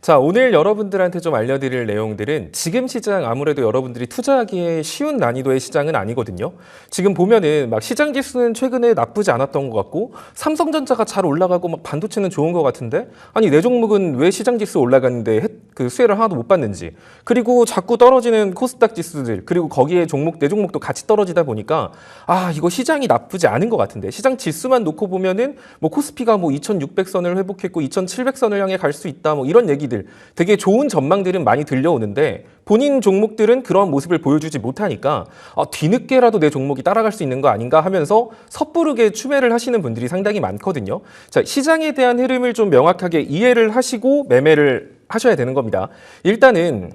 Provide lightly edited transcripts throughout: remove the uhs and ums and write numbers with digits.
자, 오늘 여러분들한테 좀 알려드릴 내용들은 지금 시장 아무래도 여러분들이 투자하기에 쉬운 난이도의 시장은 아니거든요. 지금 보면은 막 시장 지수는 최근에 나쁘지 않았던 것 같고 삼성전자가 잘 올라가고 막 반도체는 좋은 것 같은데 아니 내 종목은 왜 시장 지수 올라가는데 그 수혜를 하나도 못 받는지 그리고 자꾸 떨어지는 코스닥 지수들 그리고 거기에 종목 내 종목도 같이 떨어지다 보니까 아 이거 시장이 나쁘지 않은 것 같은데 시장 지수만 놓고 보면은 뭐 코스피가 뭐 2600선을 회복했고 2700선을 향해 갈 수 있다 뭐 이런 얘기들 되게 좋은 전망들은 많이 들려오는데 본인 종목들은 그런 모습을 보여주지 못하니까 뒤늦게라도 내 종목이 따라갈 수 있는 거 아닌가 하면서 섭부르게 추매를 하시는 분들이 상당히 많거든요. 자, 시장에 대한 흐름을 좀 명확하게 이해를 하시고 매매를 하셔야 되는 겁니다. 일단은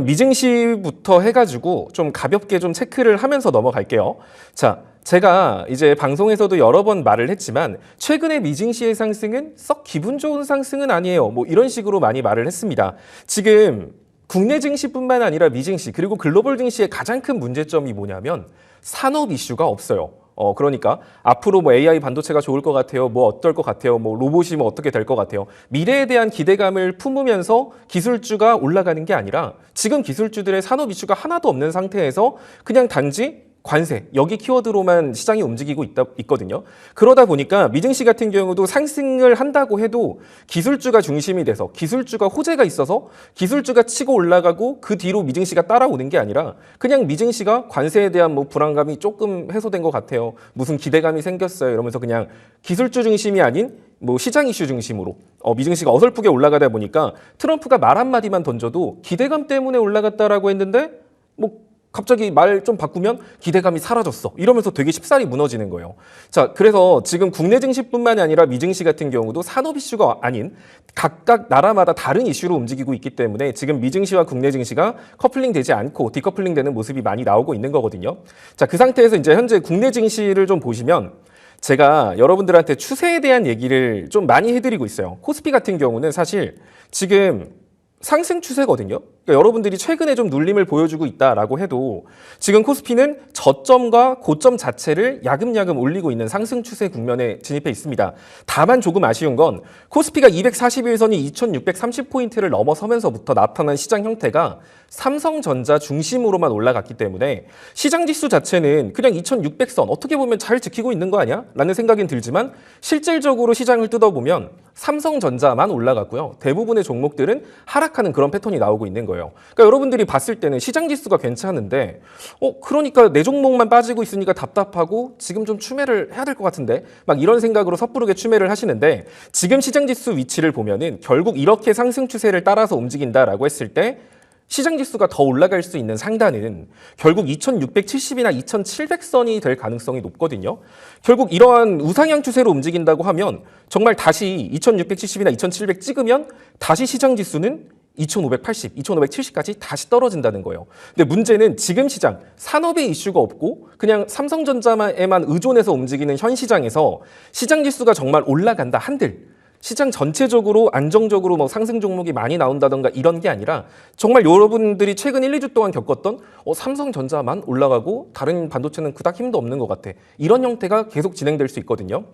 미증시부터 해가지고 좀 가볍게 좀 체크를 하면서 넘어갈게요. 자, 제가 이제 방송에서도 여러 번 말을 했지만 최근에 미증시의 상승은 썩 기분 좋은 상승은 아니에요. 뭐 이런 식으로 많이 말을 했습니다. 지금 국내 증시뿐만 아니라 미증시 그리고 글로벌 증시의 가장 큰 문제점이 뭐냐면 산업 이슈가 없어요. 그러니까 앞으로 뭐 AI 반도체가 좋을 것 같아요. 뭐 어떨 것 같아요. 뭐 로봇이 뭐 어떻게 될 것 같아요. 미래에 대한 기대감을 품으면서 기술주가 올라가는 게 아니라 지금 기술주들의 산업 이슈가 하나도 없는 상태에서 그냥 단지 관세, 여기 키워드로만 시장이 움직이고 있거든요. 그러다 보니까 미증시 같은 경우도 상승을 한다고 해도 기술주가 중심이 돼서 기술주가 호재가 있어서 기술주가 치고 올라가고 그 뒤로 미증시가 따라오는 게 아니라 그냥 미증시가 관세에 대한 뭐 불안감이 조금 해소된 것 같아요. 무슨 기대감이 생겼어요. 이러면서 그냥 기술주 중심이 아닌 뭐 시장 이슈 중심으로 미증시가 어설프게 올라가다 보니까 트럼프가 말 한마디만 던져도 기대감 때문에 올라갔다라고 했는데 뭐 갑자기 말 좀 바꾸면 기대감이 사라졌어. 이러면서 되게 쉽사리 무너지는 거예요. 자, 그래서 지금 국내 증시뿐만이 아니라 미증시 같은 경우도 산업 이슈가 아닌 각각 나라마다 다른 이슈로 움직이고 있기 때문에 지금 미증시와 국내 증시가 커플링 되지 않고 디커플링 되는 모습이 많이 나오고 있는 거거든요. 자, 그 상태에서 이제 현재 국내 증시를 좀 보시면 제가 여러분들한테 추세에 대한 얘기를 좀 많이 해드리고 있어요. 코스피 같은 경우는 사실 지금 상승 추세거든요. 그러니까 여러분들이 최근에 좀 눌림을 보여주고 있다라고 해도 지금 코스피는 저점과 고점 자체를 야금야금 올리고 있는 상승 추세 국면에 진입해 있습니다. 다만 조금 아쉬운 건 코스피가 241선이 2630포인트를 넘어서면서부터 나타난 시장 형태가 삼성전자 중심으로만 올라갔기 때문에 시장 지수 자체는 그냥 2600선 어떻게 보면 잘 지키고 있는 거 아니야? 라는 생각은 들지만 실질적으로 시장을 뜯어보면 삼성전자만 올라갔고요. 대부분의 종목들은 하락하는 그런 패턴이 나오고 있는 거예요. 그러니까 여러분들이 봤을 때는 시장 지수가 괜찮은데 그러니까 내 종목만 빠지고 있으니까 답답하고 지금 좀 추매를 해야 될 것 같은데 막 이런 생각으로 섣부르게 추매를 하시는데 지금 시장 지수 위치를 보면은 결국 이렇게 상승 추세를 따라서 움직인다라고 했을 때 시장 지수가 더 올라갈 수 있는 상단은 결국 2670이나 2700선이 될 가능성이 높거든요. 결국 이러한 우상향 추세로 움직인다고 하면 정말 다시 2670이나 2700 찍으면 다시 시장 지수는 2580, 2570까지 다시 떨어진다는 거예요. 근데 문제는 지금 시장, 산업의 이슈가 없고 그냥 삼성전자에만 의존해서 움직이는 현 시장에서 시장 지수가 정말 올라간다 한들 시장 전체적으로 안정적으로 뭐 상승 종목이 많이 나온다던가 이런 게 아니라 정말 여러분들이 최근 1, 2주 동안 겪었던 삼성전자만 올라가고 다른 반도체는 그닥 힘도 없는 것 같아. 이런 형태가 계속 진행될 수 있거든요.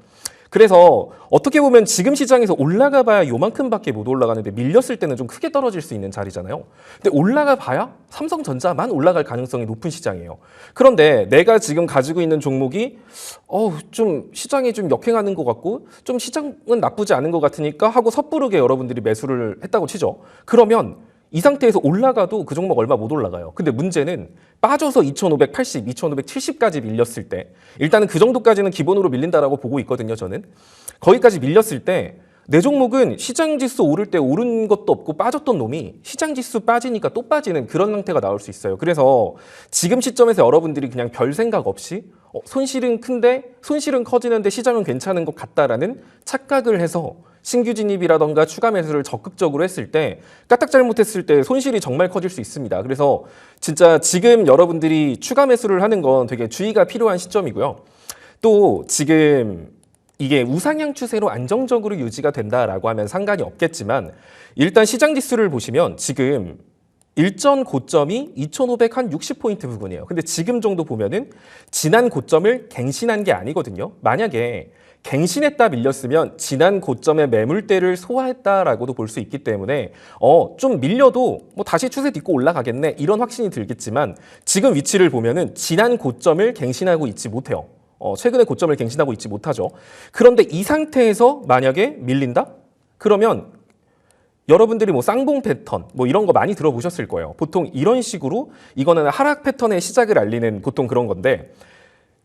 그래서 어떻게 보면 지금 시장에서 올라가 봐야 요만큼밖에 못 올라가는데 밀렸을 때는 좀 크게 떨어질 수 있는 자리잖아요. 근데 올라가 봐야 삼성전자만 올라갈 가능성이 높은 시장이에요. 그런데 내가 지금 가지고 있는 종목이 좀 시장이 좀 역행하는 것 같고 좀 시장은 나쁘지 않은 것 같으니까 하고 섣부르게 여러분들이 매수를 했다고 치죠. 그러면 이 상태에서 올라가도 그 종목 얼마 못 올라가요. 근데 문제는 빠져서 2580, 2570까지 밀렸을 때 일단은 그 정도까지는 기본으로 밀린다라고 보고 있거든요. 저는 거기까지 밀렸을 때 내 종목은 시장 지수 오를 때 오른 것도 없고 빠졌던 놈이 시장 지수 빠지니까 또 빠지는 그런 상태가 나올 수 있어요. 그래서 지금 시점에서 여러분들이 그냥 별 생각 없이 손실은 큰데 손실은 커지는데 시장은 괜찮은 것 같다라는 착각을 해서 신규 진입이라던가 추가 매수를 적극적으로 했을 때 까딱 잘못했을 때 손실이 정말 커질 수 있습니다. 그래서 진짜 지금 여러분들이 추가 매수를 하는 건 되게 주의가 필요한 시점이고요. 또 지금 이게 우상향 추세로 안정적으로 유지가 된다라고 하면 상관이 없겠지만 일단 시장 지수를 보시면 지금 일전 고점이 2,560포인트 부근이에요. 근데 지금 정도 보면은 지난 고점을 갱신한 게 아니거든요. 만약에 갱신했다 밀렸으면 지난 고점의 매물대를 소화했다라고도 볼 수 있기 때문에 좀 밀려도 뭐 다시 추세 딛고 올라가겠네 이런 확신이 들겠지만 지금 위치를 보면은 지난 고점을 갱신하고 있지 못해요. 최근의 고점을 갱신하고 있지 못하죠. 그런데 이 상태에서 만약에 밀린다? 그러면 여러분들이 뭐 쌍봉 패턴 뭐 이런 거 많이 들어보셨을 거예요. 보통 이런 식으로 이거는 하락 패턴의 시작을 알리는 보통 그런 건데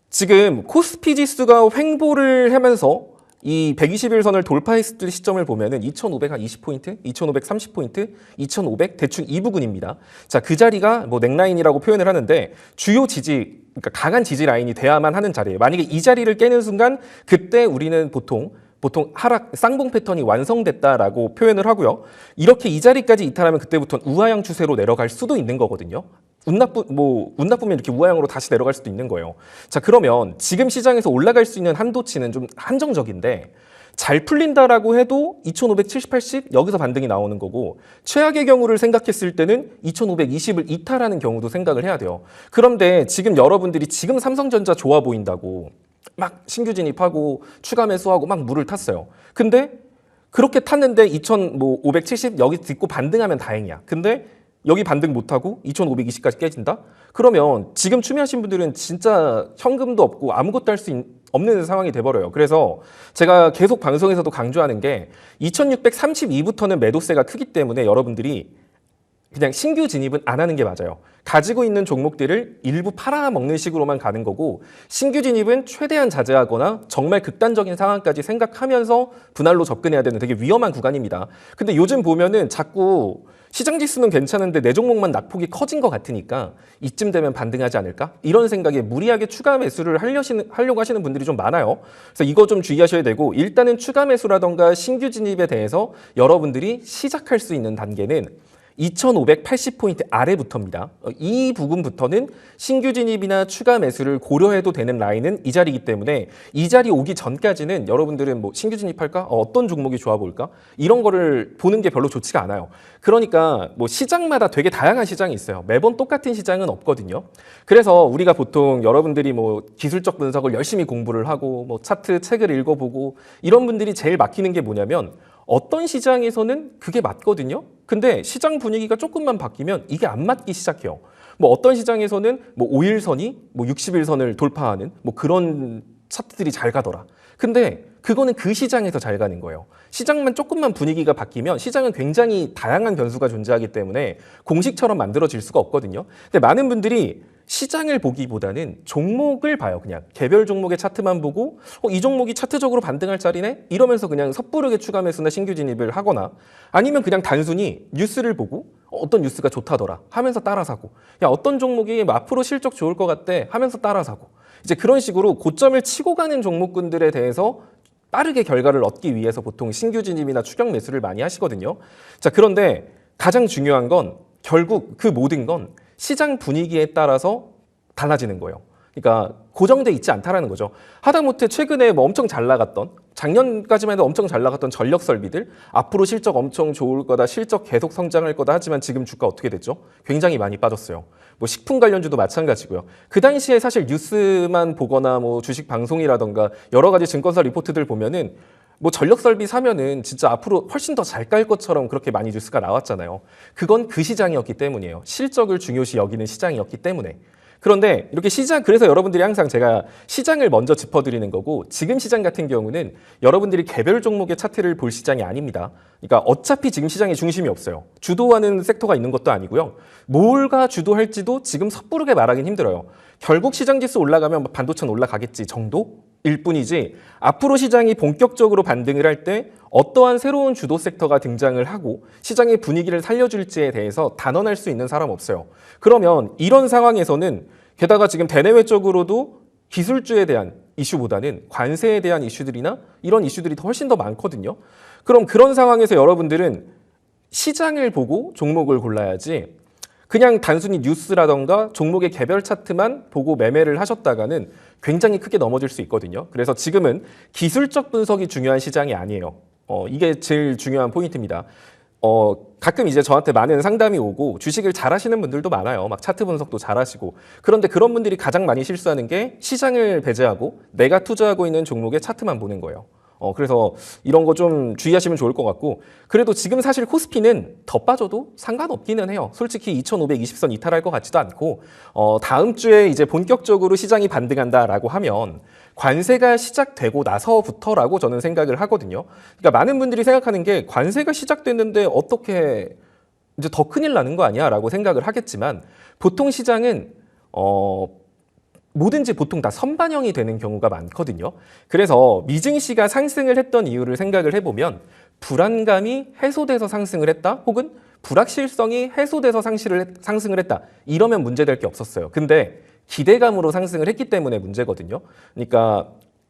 지금 코스피 지수가 횡보를 하면서 이 120일선을 돌파했을 때 시점을 보면은 2,520포인트, 2,530포인트, 2,500 대충 이 부근입니다. 자, 그 자리가 뭐 넥라인이라고 표현을 하는데 주요 지지, 그러니까 강한 지지 라인이 돼야만 하는 자리예요. 만약에 이 자리를 깨는 순간 그때 우리는 보통 하락 쌍봉 패턴이 완성됐다라고 표현을 하고요. 이렇게 이 자리까지 이탈하면 그때부터는 우하형 추세로 내려갈 수도 있는 거거든요. 운 나쁘면 이렇게 우하형으로 다시 내려갈 수도 있는 거예요. 자, 그러면 지금 시장에서 올라갈 수 있는 한도치는 좀 한정적인데 잘 풀린다라고 해도 2,570, 80 여기서 반등이 나오는 거고 최악의 경우를 생각했을 때는 2,520을 이탈하는 경우도 생각을 해야 돼요. 그런데 지금 여러분들이 지금 삼성전자 좋아 보인다고 막 신규 진입하고 추가 매수하고 막 물을 탔어요. 근데 그렇게 탔는데 2,570 여기 딛고 반등하면 다행이야. 근데 여기 반등 못하고 2,520까지 깨진다? 그러면 지금 추미하신 분들은 진짜 현금도 없고 아무것도 할 수 없는 상황이 돼버려요. 그래서 제가 계속 방송에서도 강조하는 게 2,632부터는 매도세가 크기 때문에 여러분들이 그냥 신규 진입은 안 하는 게 맞아요. 가지고 있는 종목들을 일부 팔아먹는 식으로만 가는 거고 신규 진입은 최대한 자제하거나 정말 극단적인 상황까지 생각하면서 분할로 접근해야 되는 되게 위험한 구간입니다. 근데 요즘 보면은 자꾸 시장 지수는 괜찮은데 내 종목만 낙폭이 커진 것 같으니까 이쯤 되면 반등하지 않을까? 이런 생각에 무리하게 추가 매수를 하려고 하시는 분들이 좀 많아요. 그래서 이거 좀 주의하셔야 되고 일단은 추가 매수라던가 신규 진입에 대해서 여러분들이 시작할 수 있는 단계는 2,580포인트 아래부터입니다. 이 부분부터는 신규 진입이나 추가 매수를 고려해도 되는 라인은 이 자리이기 때문에 이 자리 오기 전까지는 여러분들은 뭐 신규 진입할까? 어떤 종목이 좋아 보일까? 이런 거를 보는 게 별로 좋지가 않아요. 그러니까 뭐 시장마다 되게 다양한 시장이 있어요. 매번 똑같은 시장은 없거든요. 그래서 우리가 보통 여러분들이 뭐 기술적 분석을 열심히 공부를 하고 뭐 차트 책을 읽어보고 이런 분들이 제일 막히는 게 뭐냐면 어떤 시장에서는 그게 맞거든요. 근데 시장 분위기가 조금만 바뀌면 이게 안 맞기 시작해요. 뭐 어떤 시장에서는 뭐 5일선이 뭐 60일선을 돌파하는 뭐 그런 차트들이 잘 가더라. 근데 그거는 그 시장에서 잘 가는 거예요. 시장만 조금만 분위기가 바뀌면 시장은 굉장히 다양한 변수가 존재하기 때문에 공식처럼 만들어질 수가 없거든요. 근데 많은 분들이 시장을 보기보다는 종목을 봐요. 그냥 개별 종목의 차트만 보고 이 종목이 차트적으로 반등할 자리네? 이러면서 그냥 섣부르게 추가 매수나 신규 진입을 하거나 아니면 그냥 단순히 뉴스를 보고 어떤 뉴스가 좋다더라 하면서 따라 사고 야 어떤 종목이 앞으로 실적 좋을 것 같대 하면서 따라 사고 이제 그런 식으로 고점을 치고 가는 종목군들에 대해서 빠르게 결과를 얻기 위해서 보통 신규 진입이나 추격 매수를 많이 하시거든요. 자, 그런데 가장 중요한 건 결국 그 모든 건 시장 분위기에 따라서 달라지는 거예요. 그러니까 고정돼 있지 않다라는 거죠. 하다못해 최근에 뭐 엄청 잘 나갔던 작년까지만 해도 엄청 잘 나갔던 전력 설비들 앞으로 실적 엄청 좋을 거다, 실적 계속 성장할 거다 하지만 지금 주가 어떻게 됐죠? 굉장히 많이 빠졌어요. 뭐 식품 관련주도 마찬가지고요. 그 당시에 사실 뉴스만 보거나 뭐 주식 방송이라던가 여러 가지 증권사 리포트들 보면은 뭐 전력 설비 사면은 진짜 앞으로 훨씬 더 잘 깔 것처럼 그렇게 많이 뉴스가 나왔잖아요. 그건 그 시장이었기 때문이에요. 실적을 중요시 여기는 시장이었기 때문에. 그런데 이렇게 그래서 여러분들이 항상 제가 시장을 먼저 짚어드리는 거고 지금 시장 같은 경우는 여러분들이 개별 종목의 차트를 볼 시장이 아닙니다. 그러니까 어차피 지금 시장에 중심이 없어요. 주도하는 섹터가 있는 것도 아니고요. 뭘가 주도할지도 지금 섣부르게 말하긴 힘들어요. 결국 시장 지수 올라가면 반도체는 올라가겠지 정도일 뿐이지 앞으로 시장이 본격적으로 반등을 할 때 어떠한 새로운 주도 섹터가 등장을 하고 시장의 분위기를 살려줄지에 대해서 단언할 수 있는 사람 없어요. 그러면 이런 상황에서는 게다가 지금 대내외적으로도 기술주에 대한 이슈보다는 관세에 대한 이슈들이나 이런 이슈들이 훨씬 더 많거든요. 그럼 그런 상황에서 여러분들은 시장을 보고 종목을 골라야지 그냥 단순히 뉴스라던가 종목의 개별 차트만 보고 매매를 하셨다가는 굉장히 크게 넘어질 수 있거든요. 그래서 지금은 기술적 분석이 중요한 시장이 아니에요. 이게 제일 중요한 포인트입니다. 가끔 이제 저한테 많은 상담이 오고 주식을 잘하시는 분들도 많아요. 막 차트 분석도 잘하시고. 그런데 그런 분들이 가장 많이 실수하는 게 시장을 배제하고 내가 투자하고 있는 종목의 차트만 보는 거예요. 그래서 이런 거 좀 주의하시면 좋을 것 같고, 그래도 지금 사실 코스피는 더 빠져도 상관없기는 해요. 솔직히 2520선 이탈할 것 같지도 않고, 다음 주에 이제 본격적으로 시장이 반등한다라고 하면 관세가 시작되고 나서부터라고 저는 생각을 하거든요. 그러니까 많은 분들이 생각하는 게 관세가 시작됐는데 어떻게 이제 더 큰일 나는 거 아니야? 라고 생각을 하겠지만, 보통 시장은 뭐든지 보통 다 선반영이 되는 경우가 많거든요. 그래서 미증시가 상승을 했던 이유를 생각을 해보면 불안감이 해소돼서 상승을 했다, 혹은 불확실성이 해소돼서 상승을 했다, 이러면 문제될 게 없었어요. 근데 기대감으로 상승을 했기 때문에 문제거든요. 그러니까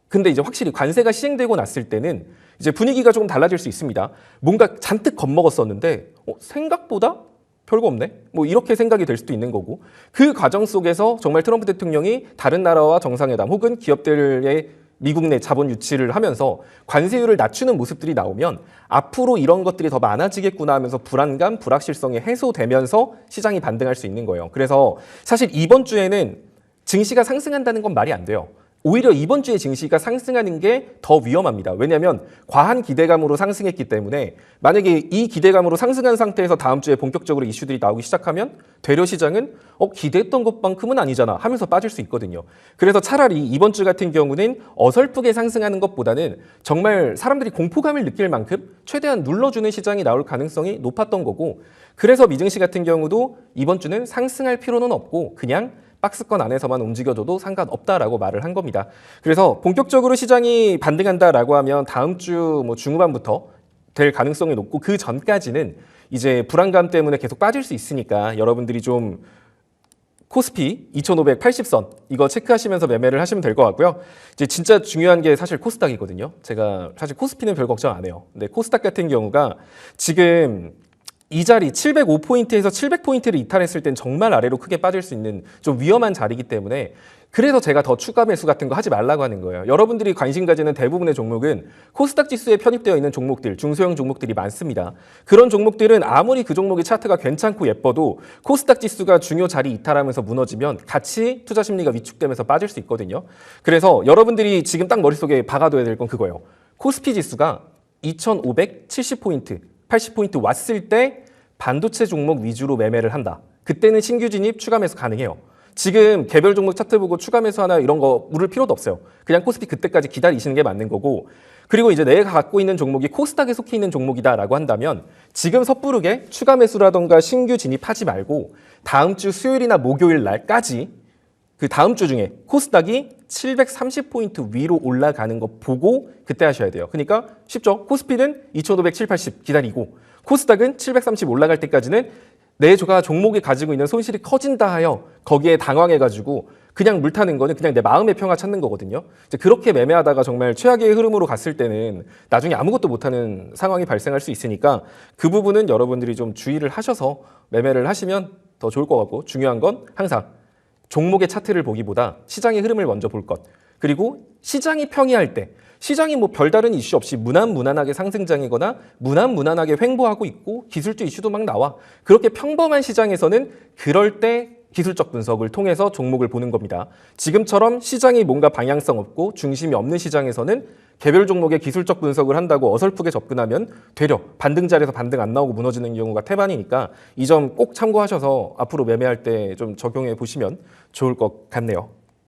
근데 이제 확실히 관세가 시행되고 났을 때는 이제 분위기가 조금 달라질 수 있습니다. 뭔가 잔뜩 겁먹었었는데 생각보다 별거 없네? 뭐 이렇게 생각이 될 수도 있는 거고, 그 과정 속에서 정말 트럼프 대통령이 다른 나라와 정상회담 혹은 기업들의 미국 내 자본 유치를 하면서 관세율을 낮추는 모습들이 나오면 앞으로 이런 것들이 더 많아지겠구나 하면서 불안감, 불확실성이 해소되면서 시장이 반등할 수 있는 거예요. 그래서 사실 이번 주에는 증시가 상승한다는 건 말이 안 돼요. 오히려 이번 주에 증시가 상승하는 게 더 위험합니다. 왜냐하면 과한 기대감으로 상승했기 때문에 만약에 이 기대감으로 상승한 상태에서 다음 주에 본격적으로 이슈들이 나오기 시작하면 되려 시장은 기대했던 것만큼은 아니잖아 하면서 빠질 수 있거든요. 그래서 차라리 이번 주 같은 경우는 어설프게 상승하는 것보다는 정말 사람들이 공포감을 느낄 만큼 최대한 눌러주는 시장이 나올 가능성이 높았던 거고, 그래서 미증시 같은 경우도 이번 주는 상승할 필요는 없고 그냥 박스권 안에서만 움직여줘도 상관없다라고 말을 한 겁니다. 그래서 본격적으로 시장이 반등한다라고 하면 다음 주 뭐 중후반부터 될 가능성이 높고, 그 전까지는 이제 불안감 때문에 계속 빠질 수 있으니까 여러분들이 좀 코스피 2580선 이거 체크하시면서 매매를 하시면 될 것 같고요. 이제 진짜 중요한 게 사실 코스닥이거든요. 제가 사실 코스피는 별 걱정 안 해요. 근데 코스닥 같은 경우가 지금 이 자리 705포인트에서 700포인트를 이탈했을 땐 정말 아래로 크게 빠질 수 있는 좀 위험한 자리이기 때문에, 그래서 제가 더 추가 매수 같은 거 하지 말라고 하는 거예요. 여러분들이 관심 가지는 대부분의 종목은 코스닥 지수에 편입되어 있는 종목들, 중소형 종목들이 많습니다. 그런 종목들은 아무리 그 종목의 차트가 괜찮고 예뻐도 코스닥 지수가 중요 자리 이탈하면서 무너지면 같이 투자 심리가 위축되면서 빠질 수 있거든요. 그래서 여러분들이 지금 딱 머릿속에 박아둬야 될 건 그거예요. 코스피 지수가 2570포인트, 80포인트 왔을 때 반도체 종목 위주로 매매를 한다. 그때는 신규 진입, 추가 매수 가능해요. 지금 개별 종목 차트 보고 추가 매수 하나 이런 거 물을 필요도 없어요. 그냥 코스피 그때까지 기다리시는 게 맞는 거고, 그리고 이제 내가 갖고 있는 종목이 코스닥에 속해 있는 종목이다라고 한다면 지금 섣부르게 추가 매수라던가 신규 진입하지 말고 다음 주 수요일이나 목요일 날까지, 그 다음 주 중에 코스닥이 730포인트 위로 올라가는 거 보고 그때 하셔야 돼요. 그러니까 쉽죠? 코스피는 2500, 780 기다리고 코스닥은 730 올라갈 때까지는 내가 종목이 가지고 있는 손실이 커진다 하여 거기에 당황해가지고 그냥 물 타는 거는 그냥 내 마음의 평화 찾는 거거든요. 이제 그렇게 매매하다가 정말 최악의 흐름으로 갔을 때는 나중에 아무것도 못하는 상황이 발생할 수 있으니까 그 부분은 여러분들이 좀 주의를 하셔서 매매를 하시면 더 좋을 것 같고, 중요한 건 항상 종목의 차트를 보기보다 시장의 흐름을 먼저 볼 것. 그리고 시장이 평이할 때, 시장이 뭐 별다른 이슈 없이 무난무난하게 상승장이거나 무난무난하게 횡보하고 있고 기술주 이슈도 막 나와. 그렇게 평범한 시장에서는 그럴 때 기술적 분석을 통해서 종목을 보는 겁니다. 지금처럼 시장이 뭔가 방향성 없고 중심이 없는 시장에서는 개별 종목의 기술적 분석을 한다고 어설프게 접근하면 되려 반등 자리에서 반등 안 나오고 무너지는 경우가 태반이니까 이 점 꼭 참고하셔서 앞으로 매매할 때 좀 적용해 보시면 좋을 것 같네요.